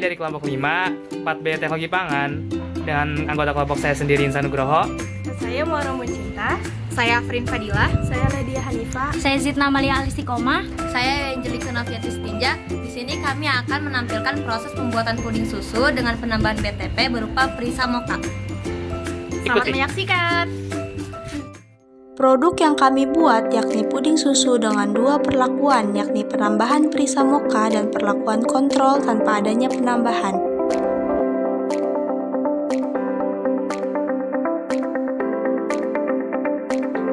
dari kelompok 5, 4B Teknologi Pangan, dengan anggota kelompok saya sendiri Insan Nugroho. Saya Muara Muncinta. Saya Afrin Fadila. Saya Nadia Hanifa. Saya Zidna Malia Alistikoma. Saya Angelika Noviatis Tinja. Di sini kami akan menampilkan proses pembuatan puding susu dengan penambahan BTP berupa Prisa Mocha. Selamat menyaksikan. Produk yang kami buat yakni puding susu dengan dua perlakuan, yakni penambahan Prisa Mocha dan perlakuan kontrol tanpa adanya penambahan.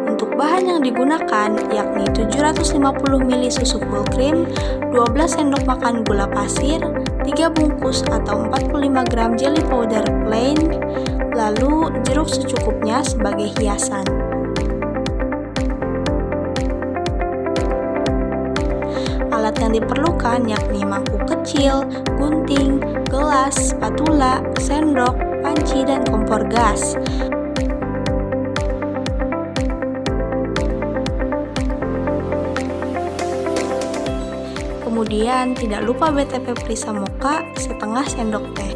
Untuk bahan yang digunakan yakni 750 ml susu full cream, 12 sendok makan gula pasir, 3 bungkus atau 45 gram jelly powder plain, lalu jeruk secukupnya sebagai hiasan. Alat yang diperlukan yakni mangkuk kecil, gunting, gelas, spatula, sendok, panci, dan kompor gas. Kemudian tidak lupa BTP Prisa Mocha setengah sendok teh.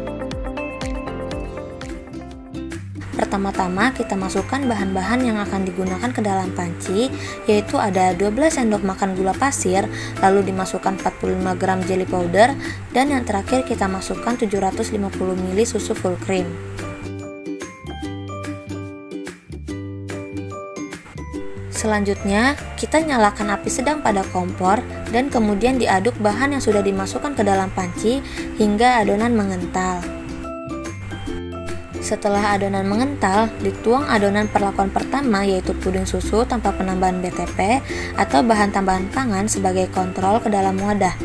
Pertama-tama kita masukkan bahan-bahan yang akan digunakan ke dalam panci, yaitu ada 12 sendok makan gula pasir, lalu dimasukkan 45 gram jelly powder, dan yang terakhir kita masukkan 750 ml susu full cream. Selanjutnya, kita nyalakan api sedang pada kompor dan kemudian diaduk bahan yang sudah dimasukkan ke dalam panci hingga adonan mengental. Setelah adonan mengental, dituang adonan perlakuan pertama yaitu puding susu tanpa penambahan BTP atau bahan tambahan pangan sebagai kontrol ke dalam wadah.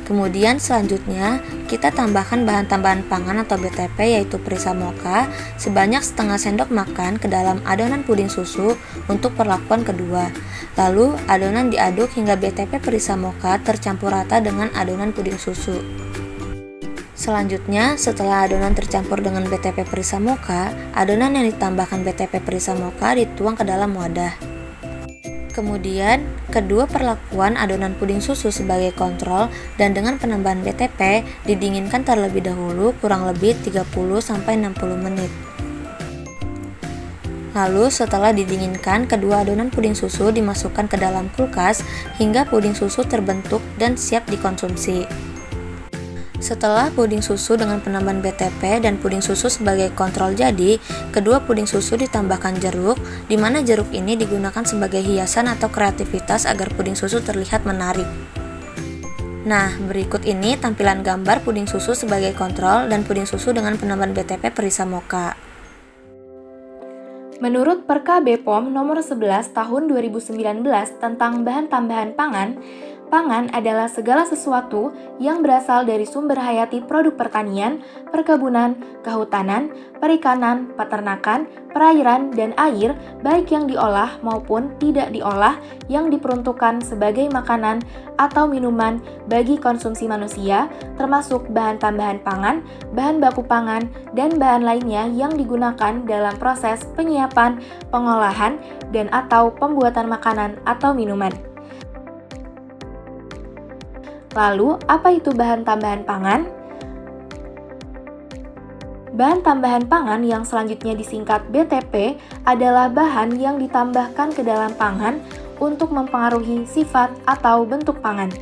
Kemudian selanjutnya, kita tambahkan bahan tambahan pangan atau BTP yaitu Prisa Mocha sebanyak setengah sendok makan ke dalam adonan puding susu untuk perlakuan kedua. Lalu, adonan diaduk hingga BTP Prisa Mocha tercampur rata dengan adonan puding susu. Selanjutnya, setelah adonan tercampur dengan BTP Prisa Mocha, adonan yang ditambahkan BTP Prisa Mocha dituang ke dalam wadah. Kemudian, kedua perlakuan adonan puding susu sebagai kontrol dan dengan penambahan BTP didinginkan terlebih dahulu kurang lebih 30-60 menit. Lalu setelah didinginkan, kedua adonan puding susu dimasukkan ke dalam kulkas hingga puding susu terbentuk dan siap dikonsumsi. Setelah puding susu dengan penambahan BTP dan puding susu sebagai kontrol jadi, kedua puding susu ditambahkan jeruk, di mana jeruk ini digunakan sebagai hiasan atau kreativitas agar puding susu terlihat menarik. Nah, berikut ini tampilan gambar puding susu sebagai kontrol dan puding susu dengan penambahan BTP Prisa Mocha. Menurut Perka BPOM nomor 11 tahun 2019 tentang bahan tambahan pangan, pangan adalah segala sesuatu yang berasal dari sumber hayati produk pertanian, perkebunan, kehutanan, perikanan, peternakan, perairan, dan air, baik yang diolah maupun tidak diolah, yang diperuntukkan sebagai makanan atau minuman bagi konsumsi manusia, termasuk bahan tambahan pangan, bahan baku pangan, dan bahan lainnya yang digunakan dalam proses penyiapan, pengolahan, dan atau pembuatan makanan atau minuman. Lalu, apa itu bahan tambahan pangan? Bahan tambahan pangan yang selanjutnya disingkat BTP adalah bahan yang ditambahkan ke dalam pangan untuk mempengaruhi sifat atau bentuk pangan.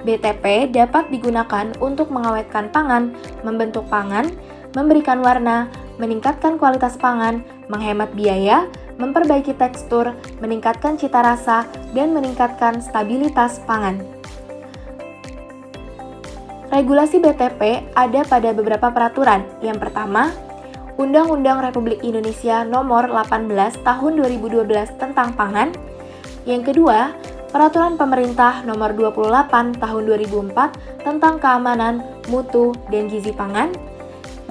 BTP dapat digunakan untuk mengawetkan pangan, membentuk pangan, memberikan warna, meningkatkan kualitas pangan, menghemat biaya, memperbaiki tekstur, meningkatkan cita rasa, dan meningkatkan stabilitas pangan. Regulasi BTP ada pada beberapa peraturan. Yang pertama, Undang-Undang Republik Indonesia Nomor 18 Tahun 2012 tentang Pangan. Yang kedua, Peraturan Pemerintah Nomor 28 Tahun 2004 tentang Keamanan, Mutu, dan Gizi Pangan.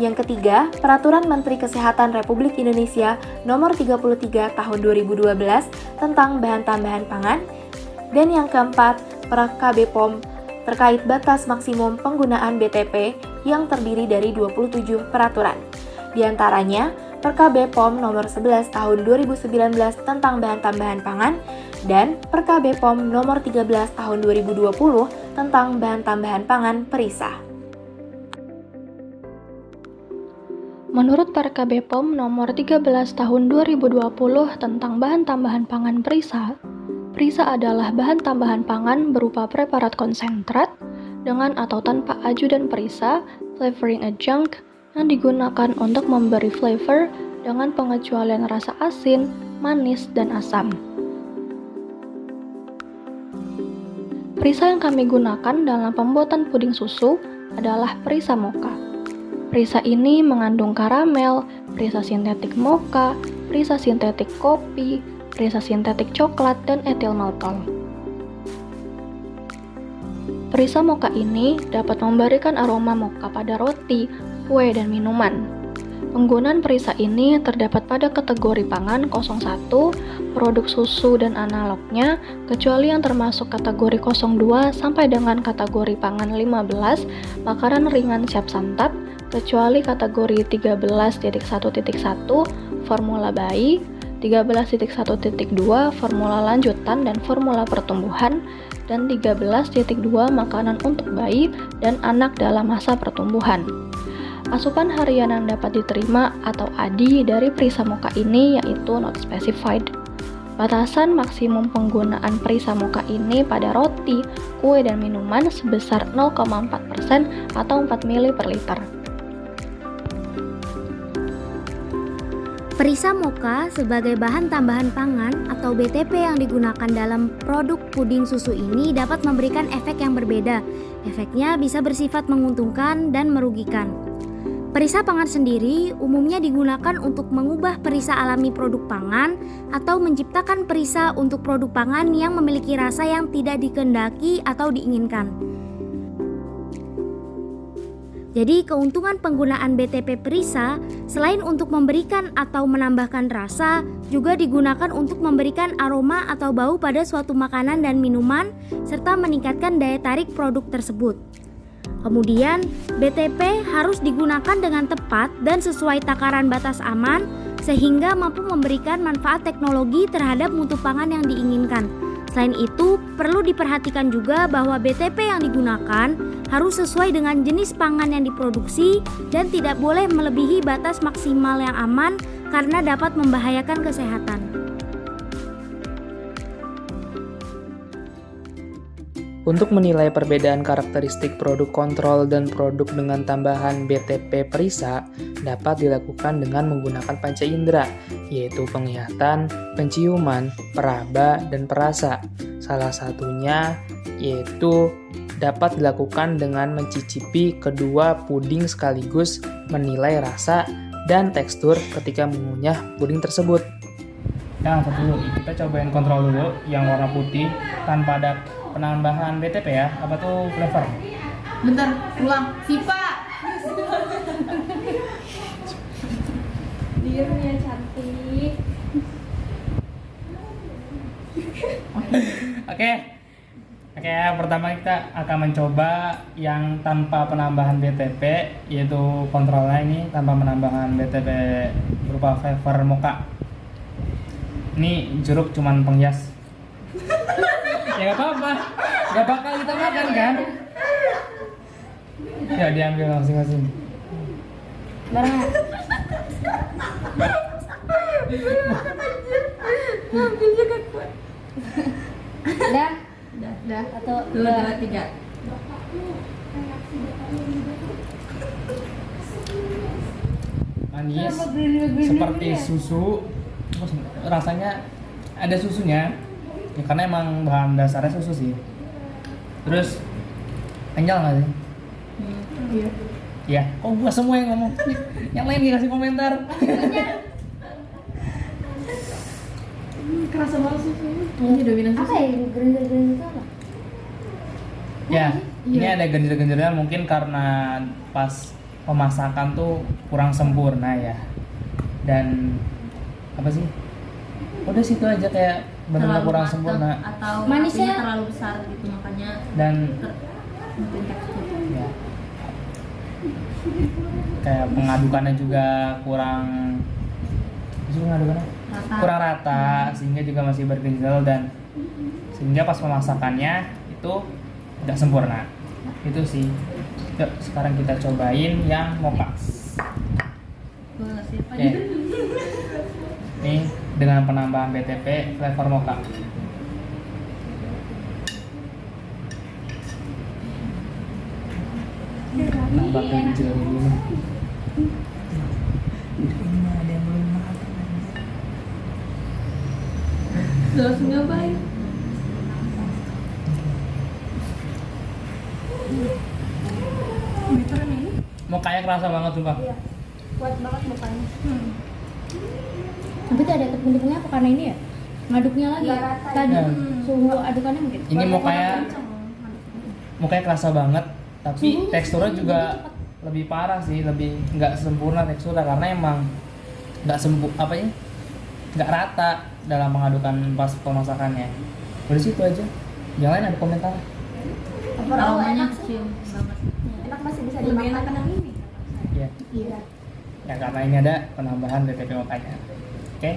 Yang ketiga, Peraturan Menteri Kesehatan Republik Indonesia Nomor 33 Tahun 2012 tentang Bahan Tambahan Pangan. Dan yang keempat, Perka BPOM terkait batas maksimum penggunaan BTP yang terdiri dari 27 peraturan. Di antaranya, Perka BPOM nomor 11 tahun 2019 tentang bahan tambahan pangan dan Perka BPOM nomor 13 tahun 2020 tentang bahan tambahan pangan Perisa. Menurut Perka BPOM nomor 13 tahun 2020 tentang bahan tambahan pangan Prisa, Prisa adalah bahan tambahan pangan berupa preparat konsentrat dengan atau tanpa ajudan Prisa, flavoring adjunct, yang digunakan untuk memberi flavor dengan pengecualian rasa asin, manis, dan asam. Prisa yang kami gunakan dalam pembuatan puding susu adalah Prisa Mocha. Prisa ini mengandung karamel, Prisa sintetik mocha, Prisa sintetik kopi, Prisa sintetik coklat, dan etil maltol. Prisa Mocha ini dapat memberikan aroma mocha pada roti, kue, dan minuman. Penggunaan Prisa ini terdapat pada kategori pangan 01, produk susu dan analognya, kecuali yang termasuk kategori 02 sampai dengan kategori pangan 15, makanan ringan siap santap, kecuali kategori 13.1.1, formula bayi, 13.1.2, formula lanjutan dan formula pertumbuhan, dan 13.2 makanan untuk bayi dan anak dalam masa pertumbuhan. Asupan harian yang dapat diterima atau ADI dari Prisa Mocha ini yaitu not specified. Batasan maksimum penggunaan Prisa Mocha ini pada roti, kue, dan minuman sebesar 0,4% atau 4 ml per liter. Prisa Mocha sebagai bahan tambahan pangan atau BTP yang digunakan dalam produk puding susu ini dapat memberikan efek yang berbeda. Efeknya bisa bersifat menguntungkan dan merugikan. Perisa pangan sendiri umumnya digunakan untuk mengubah perisa alami produk pangan atau menciptakan perisa untuk produk pangan yang memiliki rasa yang tidak dikehendaki atau diinginkan. Jadi keuntungan penggunaan BTP perisa selain untuk memberikan atau menambahkan rasa, juga digunakan untuk memberikan aroma atau bau pada suatu makanan dan minuman serta meningkatkan daya tarik produk tersebut. Kemudian, BTP harus digunakan dengan tepat dan sesuai takaran batas aman sehingga mampu memberikan manfaat teknologi terhadap mutu pangan yang diinginkan. Selain itu, perlu diperhatikan juga bahwa BTP yang digunakan harus sesuai dengan jenis pangan yang diproduksi dan tidak boleh melebihi batas maksimal yang aman karena dapat membahayakan kesehatan. Untuk menilai perbedaan karakteristik produk kontrol dan produk dengan tambahan BTP Prisa dapat dilakukan dengan menggunakan panca indera, yaitu penglihatan, penciuman, peraba, dan perasa. Salah satunya yaitu dapat dilakukan dengan mencicipi kedua puding sekaligus menilai rasa dan tekstur ketika mengunyah puding tersebut. Nah, dulu kita cobain kontrol dulu yang warna putih tanpa ada penambahan BTP ya. Apa tuh flavor? Bentar, ulang. Sipa. Dia punya cantik. Oke, pertama kita akan mencoba yang tanpa penambahan BTP, yaitu kontrolnya ini tanpa penambahan BTP berupa flavor mocha. Ini jeruk cuman penghias. Ya gak apa-apa, gak bakal kita makan kan? Ya diambil masing-masing. Barang. Ambil juga kuat. Udah. Satu, dua, tiga. Manis, seperti susu. Terus rasanya ada susunya. Ya, karena emang bahan dasarnya susu sih. Terus kenyal nggak sih? Iya. Ya, kok gua semua yang ngomong. Yang lain dikasih komentar. Kerasa banget susunya. Ini dominan susu. Apa ya? Gerinda-gerinda itu apa? Ya, ini ada genjer-genjernya mungkin karena pas pemasakan tuh kurang sempurna ya. Dan apa sih? Udah situ aja kayak benar-benar kurang sempurna. Atau manisnya apinya terlalu besar gitu makanya Dan mungkin tekstur. ya, kayak pengadukannya juga kurang kurang rata sehingga juga masih bergenjel dan sehingga pas pemasakannya itu tidak sempurna. Itu sih. Yuk, sekarang kita cobain yang mocha. Gue ngasih apa Oke. Nih dengan penambahan BTP flavor mocha. Nambah keju ini. Udah langsung nyobain. Beneran ini? Mochanya kerasa banget sumpah. Kuat banget mukanya. Tapi ada tepung-tepungnya apa karena ini ya? Ngaduknya lagi. Tadi suhu adukannya mungkin. Ini mukanya kerasa banget, tapi teksturnya juga lebih parah sih, lebih nggak sempurna teksturnya karena emang nggak nggak rata dalam mengadukan pas pemasakannya. Udah situ aja. Yang lain ada komentar? Aromanya cium banget. Enak, masih bisa Lebih dimakan. enak yang ini. Iya. Iya. Ya karena ini ada penambahan BTP mochanya. Oke.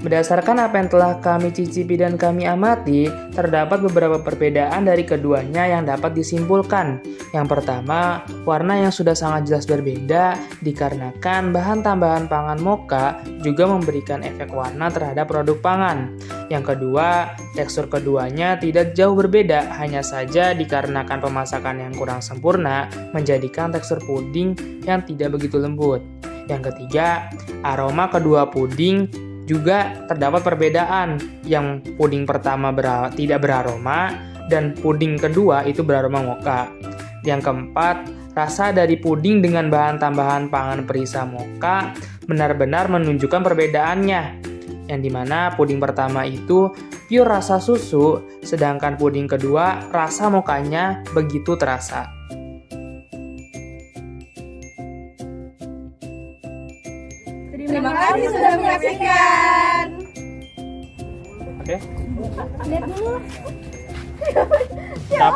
Berdasarkan apa yang telah kami cicipi dan kami amati, terdapat beberapa perbedaan dari keduanya yang dapat disimpulkan. Yang pertama, warna yang sudah sangat jelas berbeda dikarenakan bahan tambahan pangan mocha juga memberikan efek warna terhadap produk pangan. Yang kedua, tekstur keduanya tidak jauh berbeda, hanya saja dikarenakan pemasakan yang kurang sempurna menjadikan tekstur puding yang tidak begitu lembut. Yang ketiga, aroma kedua puding juga terdapat perbedaan, yang puding pertama tidak beraroma dan puding kedua itu beraroma mocha. Yang keempat, rasa dari puding dengan bahan tambahan pangan perisa mocha benar-benar menunjukkan perbedaannya, yang dimana puding pertama itu pure rasa susu, sedangkan puding kedua rasa mochanya begitu terasa. Terima kasih sudah menyaksikan. Oke? Lihat dulu. Siap.